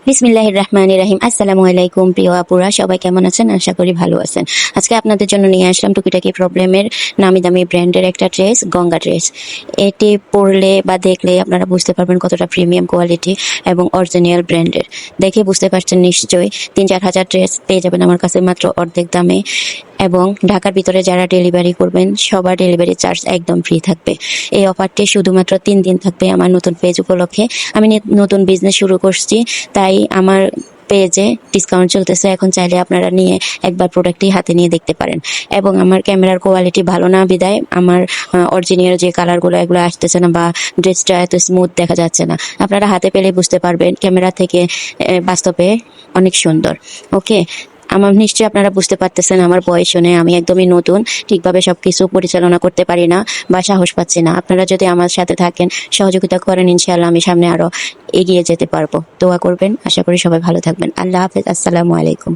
বিসমিল্লাহির রহমানির রহিম। আসসালামু আলাইকুম প্রিয় আপুরা, সবাই কেমন আছেন? আশা করি ভালো আছেন। আজকে আপনাদের জন্য নিয়ে আসলাম টুকিটাকি প্রবলেমের নামি দামি ব্র্যান্ডের একটা ড্রেস, গঙ্গা ড্রেস। এটি পরলে বা দেখলে আপনারা বুঝতে পারবেন কতটা প্রিমিয়াম কোয়ালিটি এবং অরিজিনাল ব্র্যান্ডের। দেখে বুঝতে পারছেন নিশ্চয়ই। ৩-৪ হাজার ড্রেস পেয়ে যাবেন আমার কাছে মাত্র অর্ধেক দামে। এবং ঢাকার ভিতরে যারা ডেলিভারি করবেন সবার ডেলিভারি চার্জ একদম ফ্রি থাকবে। এই অফারটি শুধুমাত্র 3 দিন থাকবে আমার নতুন পেজ উপলক্ষে। আমি নতুন বিজনেস শুরু করছি, তাই আমার পেজে ডিসকাউন্ট চলতেছে। এখন চাইলে আপনারা নিয়ে একবার প্রোডাক্টটি হাতে নিয়ে দেখতে পারেন। এবং আমার ক্যামেরার কোয়ালিটি ভালো না বিদায় আমার অরিজিনাল যে কালারগুলো এগুলো আসতেছে না, বা ড্রেসটা এত স্মুথ দেখা যাচ্ছে না। আপনারা হাতে পেলে বুঝতে পারবেন ক্যামেরা থেকে বাস্তবে অনেক সুন্দর। ওকে, আমার নিশ্চয়ই আপনারা বুঝতে পারতেছেন আমার বয়স শুনে আমি একদমই নতুন, ঠিকভাবে সবকিছু পরিচালনা করতে পারি না বা সাহস পাচ্ছি না। আপনারা যদি আমার সাথে থাকেন, সহযোগিতা করেন, ইনশাআল্লাহ আমি সামনে আরো এগিয়ে যেতে পারবো। দোয়া করবেন। আশা করি সবাই ভালো থাকবেন। আল্লাহ হাফেজ। আসসালামু আলাইকুম।